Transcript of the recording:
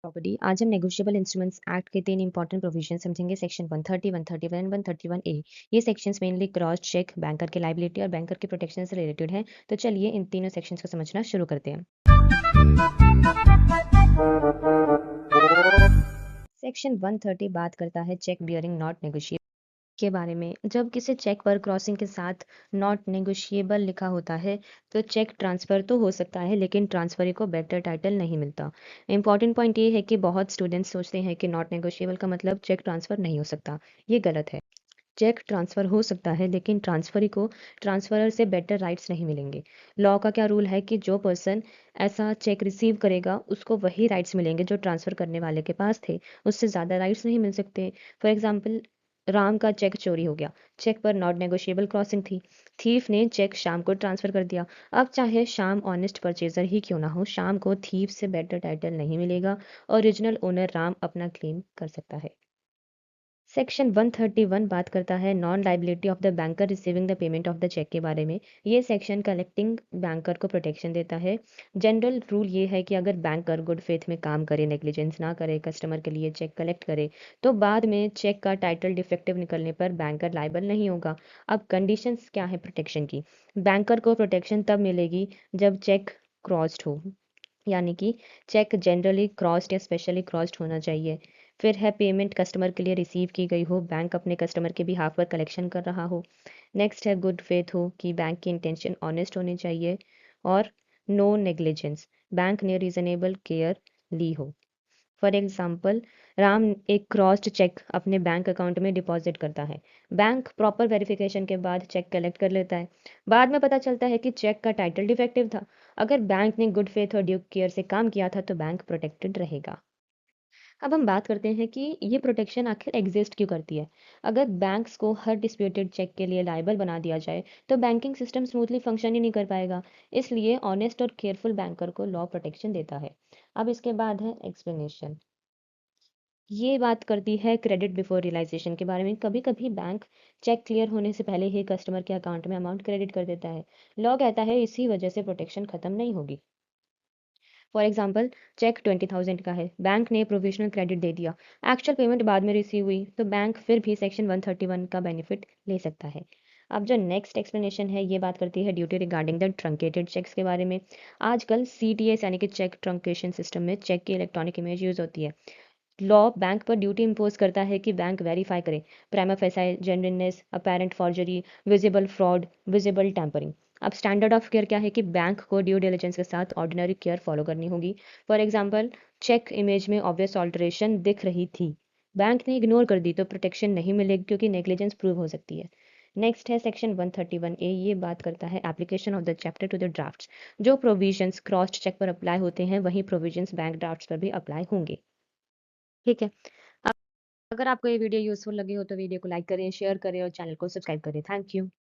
Property. आज हम negotiable instruments act के 3 इंपॉर्टेंट प्रोविजन समझेंगे। Section 130, 131 and 131 A. ये sections mainly cross cheque, banker के लाइबिलिटी और बैंकर के प्रोटेक्शन से रिलेटेड हैं। तो चलिए इन तीनों सेक्शंस को समझना शुरू करते हैं। सेक्शन 130 बात करता है चेक बियरिंग नॉट नेगोशिएबल के बारे में। जब किसी चेक पर क्रॉसिंग के साथ नॉट नेगोशिएबल लिखा होता है तो चेक ट्रांसफ़र तो हो सकता है, लेकिन ट्रांसफरी को बेटर टाइटल नहीं मिलता। इंपॉर्टेंट पॉइंट ये है कि बहुत स्टूडेंट्स सोचते हैं कि नॉट नेगोशिएबल का मतलब चेक ट्रांसफ़र नहीं हो सकता। ये गलत है। चेक ट्रांसफ़र हो सकता है, लेकिन ट्रांसफरी को ट्रांसफरर से बेटर राइट्स नहीं मिलेंगे। लॉ का क्या रूल है कि जो पर्सन ऐसा चेक रिसीव करेगा उसको वही राइट्स मिलेंगे जो ट्रांसफ़र करने वाले के पास थे। उससे ज़्यादा राइट्स नहीं मिल सकते। फॉर एग्जांपल, राम का चेक चोरी हो गया। चेक पर नॉट नेगोशिएबल क्रॉसिंग थी। थीफ ने चेक शाम को ट्रांसफर कर दिया। अब चाहे शाम ऑनेस्ट परचेजर ही क्यों ना हो, शाम को थीफ से बेटर टाइटल नहीं मिलेगा। ओरिजिनल ओनर राम अपना क्लेम कर सकता है। सेक्शन 131 बात करता है non liability of the banker receiving the payment of the cheque के बारे में। ये सेक्शन कलेक्टिंग बैंकर को प्रोटेक्शन देता है। जनरल रूल ये है कि अगर बैंकर गुड फेथ में काम करे, नेग्लिजेंस ना करे, कस्टमर के लिए चेक कलेक्ट करे, तो बाद में चेक का टाइटल डिफेक्टिव निकलने पर बैंकर लाइबल नहीं होगा। अब कंडीशंस क्या है प्रोटेक्शन की? बैंकर को प्रोटेक्शन तब मिलेगी जब चेक क्रॉस्ड हो, यानी कि चेक जनरली क्रॉस्ड या स्पेशली क्रॉस्ड होना चाहिए। फिर है पेमेंट कस्टमर के लिए रिसीव की गई हो, बैंक अपने कस्टमर के बिहाफ पर कलेक्शन कर रहा हो। नेक्स्ट है गुड फेथ हो, कि बैंक की इंटेंशन ऑनेस्ट होनी चाहिए। और नो नेग्लिजेंस, बैंक ने रीजनेबल केयर ली हो। फॉर एग्जाम्पल, राम एक क्रॉस्ड चेक अपने बैंक अकाउंट में डिपॉजिट करता है। बैंक प्रॉपर वेरिफिकेशन के बाद चेक कलेक्ट कर लेता है। बाद में पता चलता है कि चेक का टाइटल डिफेक्टिव था। अगर बैंक ने गुड फेथ और ड्यू केयर से काम किया था तो बैंक प्रोटेक्टेड रहेगा। अब हम बात करते हैं कि ये प्रोटेक्शन आखिर एग्जिस्ट क्यों करती है। अगर बैंक्स को हर डिस्प्यूटेड चेक के लिए लायबल बना दिया जाए तो बैंकिंग सिस्टम स्मूथली फंक्शन ही नहीं कर पाएगा। इसलिए ऑनेस्ट और केयरफुल बैंकर को लॉ प्रोटेक्शन देता है। अब इसके बाद है एक्सप्लेनेशन। ये बात करती है क्रेडिट बिफोर रियलाइजेशन के बारे में। कभी कभी बैंक चेक क्लियर होने से पहले ही कस्टमर के अकाउंट में अमाउंट क्रेडिट कर देता है। लॉ कहता है इसी वजह से प्रोटेक्शन खत्म नहीं होगी। फॉर एग्जाम्पल, चेक 20,000 का है, बैंक ने प्रोविजनल क्रेडिट दे दिया, एक्चुअल पेमेंट बाद में रिसीव हुई, तो बैंक फिर भी सेक्शन 131 का बेनिफिट ले सकता है। अब जो नेक्स्ट एक्सप्लेनेशन है ये बात करती है duty regarding the truncated cheques के बारे में। आजकल CTS यानी कि चेक ट्रंकेशन सिस्टम में चेक की इलेक्ट्रॉनिक इमेज यूज होती है। लॉ बैंक पर ड्यूटी इम्पोज करता है कि बैंक वेरीफाई करे prima facie genuineness, apparent forgery, visible fraud, visible tampering. अब स्टैंडर्ड ऑफ केयर क्या है कि बैंक को ड्यू डिलिजेंस के साथ ऑर्डिनरी केयर फॉलो करनी होगी। फॉर एग्जांपल, चेक इमेज में ऑब्वियस ऑल्टरेशन दिख रही थी, बैंक ने इग्नोर कर दी तो प्रोटेक्शन नहीं मिलेगी क्योंकि नेग्लिजेंस प्रूव हो सकती है। नेक्स्ट है सेक्शन 131 ए। ये बात करता है application of the chapter two the drafts. जो प्रोविजंस क्रॉस्ड चेक पर अप्लाई होते हैं वही प्रोविजंस बैंक ड्राफ्ट्स पर भी अप्लाई होंगे। ठीक है। अगर आपको ये वीडियो यूज़फुल लगी हो तो वीडियो को लाइक करें, शेयर करें और चैनल को सब्सक्राइब करें। Thank you.